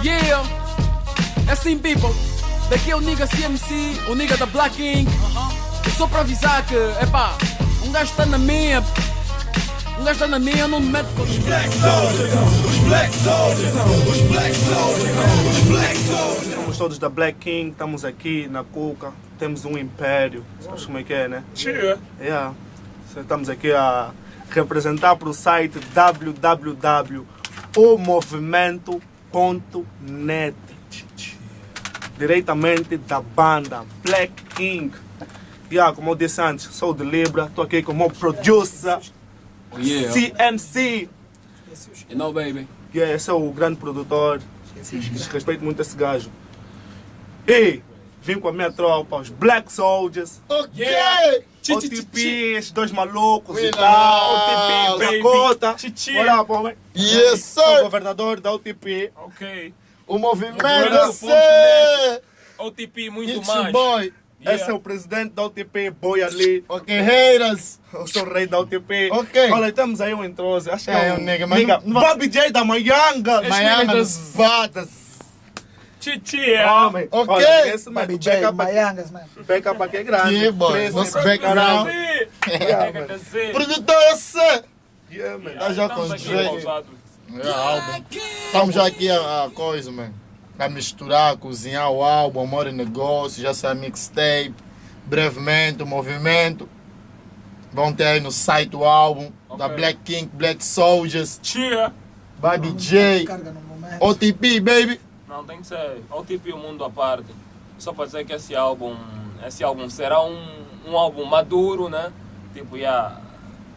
Yeah, é assim, people. Daqui é o nigga CMC, o nigga da Black King. E só pra avisar que, epá, um gajo tá na minha. Um gajo tá na minha, eu não me meto com os Black Soldiers. Os Black Soldiers, os Black Soldiers, os Black Soldiers. Somos todos da Black King, estamos aqui na Cuca, temos um império, sabes como é que é, né? Cheer. Yeah. Estamos aqui a representar para o site www.omovimento.net, diretamente da banda Black King. Yeah, como eu disse antes, sou de Libra, estou aqui com o meu producer, Yeah. CMC. You know, baby. Yeah, esse é o grande produtor, respeito muito esse gajo. E vim com a minha tropa, os Black Soldiers. Ok! OTP, esses dois malucos We e tal, know, OTP, baby. Dakota, Chichi. olha pô, velho. Yes, Sou sir! governador da OTP. Ok. O movimento Movimento você! OTP muito It's mais. your boy! Esse é o presidente da OTP, Boy Ali. Ok, haters! Eu sou o rei da OTP. Ok. Olha, temos aí um entroso. Acho que É, é um um nigga, mas nigga. não- Bobby J da Mayanga. Miami dos batas! Chichi, é. Homem. Ok. Olha, esse mano, Baby J, backup Mayangas, man. aqui é grande. Yeah, boy. Cresce, Nosso pra background. caralho. Produtor você! Yeah, man. Tá já com os Drake. É, álbum. Estamos já aqui a coisa, man. A misturar, cozinhar o álbum, amor e negócio, já sai a mixtape, brevemente, o movimento. Vão ter aí no site o álbum da Ok. Black King, Black Soldiers, Cheer. Baby J, Carga no momento. OTP, baby. Não, tem que ser OTP, o mundo à parte. Só para dizer que esse álbum será um álbum maduro, né? Tipo,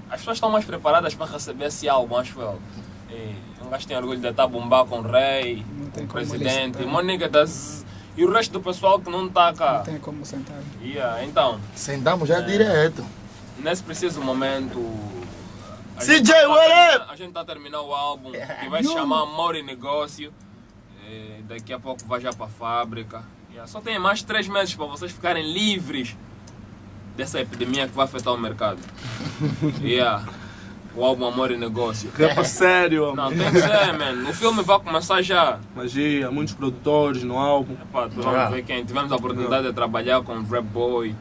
as pessoas estão mais preparadas para receber esse álbum, acho eu. E um gajo tem orgulho de estar a bombar com o rei, Não tem com o como presidente, listar. Mônica das... E o resto do pessoal que não está cá. Não tem como sentar. Então, Sentamos já direto. nesse preciso momento... CJ, A gente está a terminar o álbum, que vai se chamar Amor e Negócio. Daqui a pouco vai já para a fábrica. Só tem mais 3 meses para vocês ficarem livres dessa epidemia que vai afetar o mercado. O álbum Amor e Negócio. Rapa sério. Não, tem que ser, man. O filme vai começar já. Magia, muitos produtores no álbum. Epá, vamos ver quem. Tivemos a oportunidade de trabalhar com Rap Boy,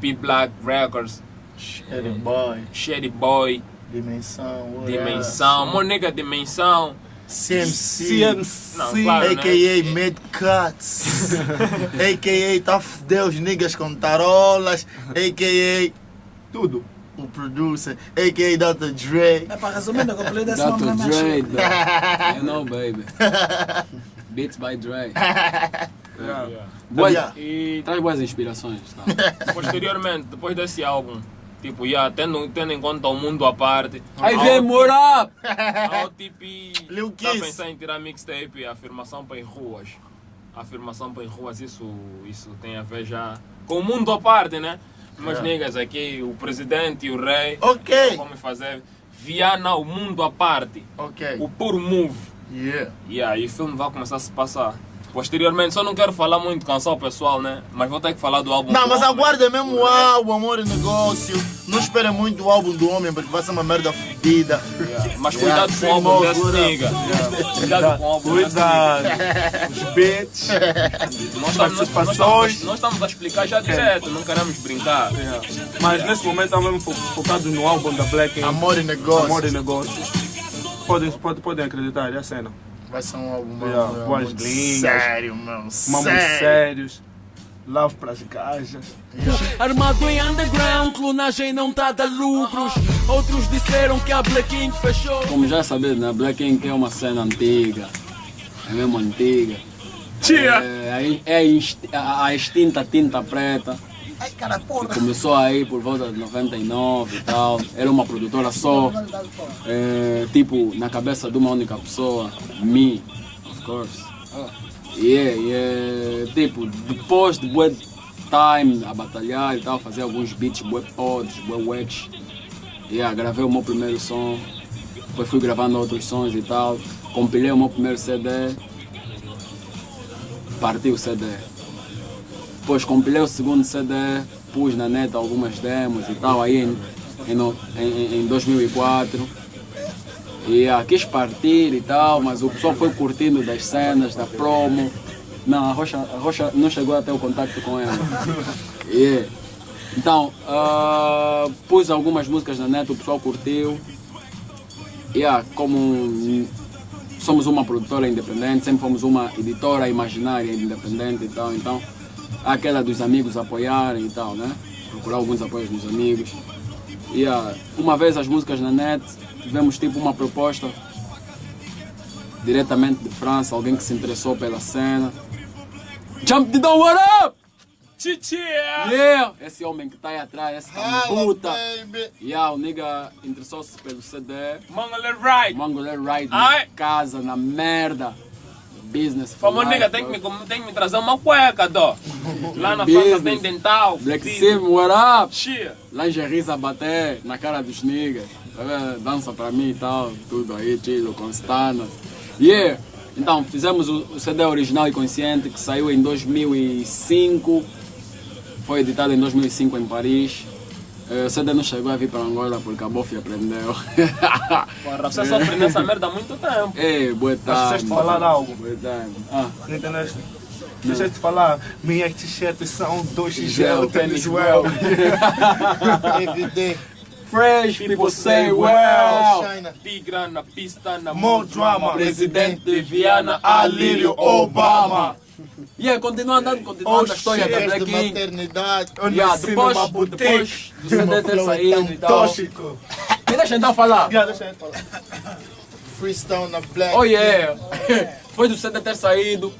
P Black Records, Shady Boy, Shady Boy, Dimensão, what Dimensão, Mônica Dimensão. CMC, Não, claro, né? a.k.a. Mad Cuts, a.k.a. Tough Deus Niggas com tarolas, a.k.a. Tudo. o producer, a.k.a. Dr. Dre. É para resumindo, eu completei desse Dr. nome na minha Dre, shit. bro. You know, baby. Beats by Dre. Boas, Yeah. E traz boas inspirações, tá? posteriormente, depois desse álbum, tipo, tendo em conta o mundo à parte, Aí vem Murap! a OTP Lil está a Kiss. pensar em tirar mixtape, afirmação para em ruas. Afirmação para em ruas, isso tem a ver já com o mundo à parte, né? Mas niggas aqui, o presidente e o rei, Ok. vamos fazer Viana, o mundo à parte, Ok. o puro move. Yeah. E o filme vai começar a se passar. Posteriormente, só não quero falar muito, cansar o pessoal, né? Mas vou ter que falar do álbum. Não, do mas homem. aguarda mesmo o álbum, Amor e Negócio. Não espera muito o álbum do homem, porque vai ser uma merda fodida. Mas cuidado com o álbum desse nigga. Cuidado com o álbum desse nigga. Cuidado. Os beats. Nós estamos a explicar já direto, não queremos brincar. Mas nesse momento estamos mesmo focados no álbum da Black King. Amor e Negócio. Amor e Negócio. Podem acreditar, é a cena. Vai ser um álbum, Yeah, mano. voz lindas. Sério, mano. Mamos Sério. sérios. Love pras gajas. Armado em underground, clonagem não tá a lucros. Outros disseram que a Black King fechou. Como já sabes, né? Black King é uma cena antiga. É mesmo antiga. Tia! A extinta Tinta Preta. Ai, cara, porra. Começou aí por volta de 99 e tal. Era uma produtora só. Tipo, na cabeça de uma única pessoa. Me, of course. Tipo, depois de bué time a batalhar e tal, fazer alguns beats, bué pods, bué wax. Gravei o meu primeiro som. Depois fui gravando outros sons e tal. Compilei o meu primeiro CD. Parti o CD. Depois compilei o segundo CD, pus na net algumas demos e tal, aí em 2004. E quis partir e tal, mas o pessoal foi curtindo das cenas, da promo. Não, a Rocha não chegou a ter o contato com ela. Yeah. Então, pus algumas músicas na net, o pessoal curtiu. Como somos uma produtora independente, sempre fomos uma editora imaginária independente e tal, então aquela dos amigos apoiarem e tal, né? Procurar alguns apoios dos amigos. Uma vez as músicas na net, tivemos tipo uma proposta diretamente de França, alguém que se interessou pela cena. Jump the Down, what up? Chichia! Yeah! Esse homem que tá aí atrás, esse Hello, puta. baby. O nigga interessou-se pelo CD. Mongolé right! Mongolé Ride Ai. na casa, na merda. Business for Falou, life, nigga, tem bro. que me trazer uma cueca, dó. Lá na Business. França tem dental. Black sim. Sim, what up? Chia! Lingerie a bater na cara dos niggas. Tá vendo? Dança pra mim e tal, tudo aí, tiro, constana. Yeah! Então, fizemos o CD original e consciente que saiu em 2005. Foi editado em 2005 em Paris. O CD não chegou a vir para Angola porque a Bofi aprendeu. Porra, você sofre nessa merda há muito tempo. Ei, boa Mas deixaste tarde. falar algo. Boa tarde. Não entendeste? Deixaste de falar, minhas t-shirts são 2XL, Gel, tênis tênis well. Everyday. Fresh people say well. China. Tigra na pista, na More drama. Presidente de Viana, Alírio Obama. Continuando Oh, a história shit. da Festa Black de King. maternidade. Eu nasci Depois numa boutique. do CD ter saído e tal. Tóxico. Me deixa então falar. Deixa eu falar. Freestyle na Black. Oh yeah! Depois do CD ter saído,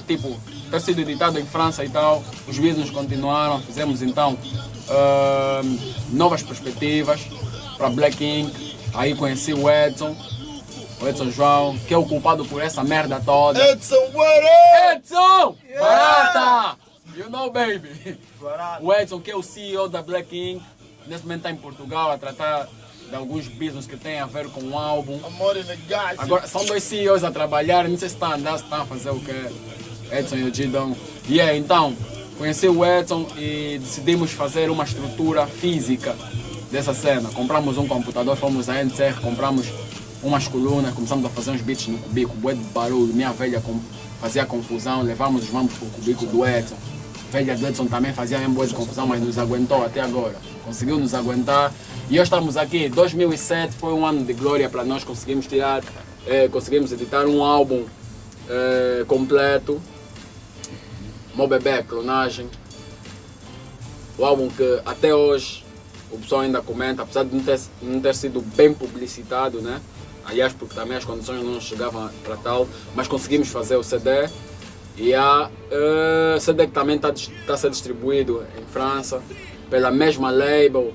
tipo, ter sido editado em França e tal, os business continuaram, fizemos então novas perspectivas para Black King. Aí conheci o Edson João, que é o culpado por essa merda toda. Edson, what up? Edson! Barata! You know, baby! Barato. O Edson, que é o CEO da Black King, nesse momento está em Portugal a tratar de alguns business que têm a ver com o álbum. Amor in the guys. Agora são dois CEOs a trabalhar, não sei se está a andar, se está a fazer o quê. Edson e o Gidon. Então, conheci o Edson e decidimos fazer uma estrutura física dessa cena. Compramos um computador, fomos à NCR, compramos umas colunas, começamos a fazer uns beats no cubico, bué de barulho, minha velha fazia confusão, levamos os mambos para o cubico do Edson. A velha do Edson também fazia mesmo bué de confusão, mas nos aguentou até agora. Conseguiu nos aguentar. E hoje estamos aqui, 2007 foi um ano de glória para nós, conseguimos editar um álbum completo, Mo Bebê, Clonagem, o álbum que até hoje o pessoal ainda comenta, apesar de não ter sido bem publicitado, né? Aliás, porque também as condições não chegavam para tal, mas conseguimos fazer o CD e o CD que também está a ser distribuído em França pela mesma label,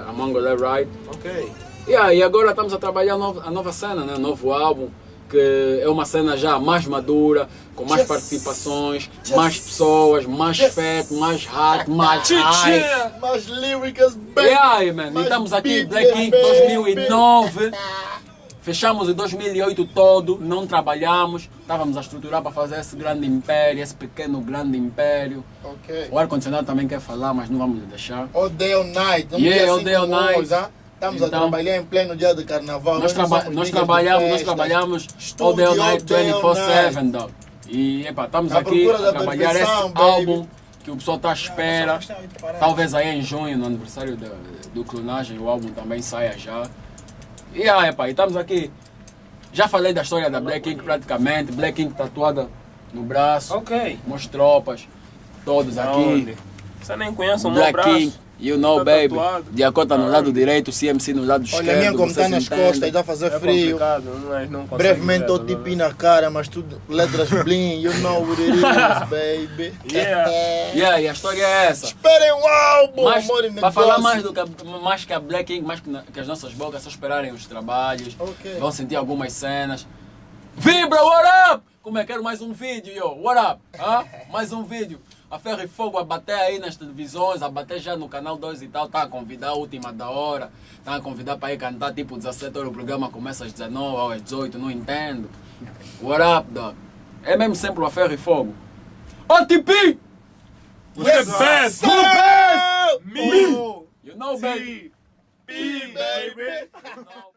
a Mongolé Ride. Ok. E agora estamos a trabalhar a nova cena, né? Novo álbum, que é uma cena já mais madura, com mais participações, mais pessoas, mais fat, mais hot, mais high. Mais líricas, baby. Man, e Mais estamos aqui, beat, Black King baby. 2009. Fechamos em 2008 todo, não trabalhamos, estávamos a estruturar para fazer esse grande império, esse pequeno grande império. Ok. O ar-condicionado também quer falar, mas não vamos lhe deixar. All day, all night. Vamos Yeah, dia all assim day, all como night. hoje, ah? Estamos a Então, trabalhar em pleno dia de carnaval. Nós não somos trabalhamos niggas de all festas. day all night, Estúdio, all day, all 24/7, dog. E estamos À aqui procura a da trabalhar esse perfeição, baby. álbum que o pessoal está à espera. Talvez aí em junho, no aniversário do Clonagem, o álbum também saia já. E estamos aqui. Já falei da história da Black King praticamente, Black King tatuada no braço, Ok. meus tropas, todos aqui. Aonde? Você nem conhece o meu Black braço. King, you know, Tá baby. tatuado. Diacota no lado direito, CMC no lado esquerdo. Olha, a minha como está vocês nas entendem. costas, está a fazer É frio. complicado, nós não conseguimos Brevemente ver, o tipo na cara, mas tudo letras bling, you know what it is, baby. Yeah. E a história é essa. Esperem o álbum, Mas, amor e para falar negócio. mais que a Black King, mais que as nossas bocas, só esperarem os trabalhos, Ok. vão sentir algumas cenas. Vibra, what up? Como é que quero mais um vídeo, yo? What up? Mais um vídeo. A Ferro e Fogo a bater aí nas televisões, a bater já no canal 2 e tal, tá a convidar a última da hora, tá a convidar para ir cantar tipo 17 horas, o programa começa às 19 ou às 18, não entendo. What up, dog? É mesmo sempre a Ferro e Fogo. OTP! Yes, best! Me! You know, baby. P, baby! Não.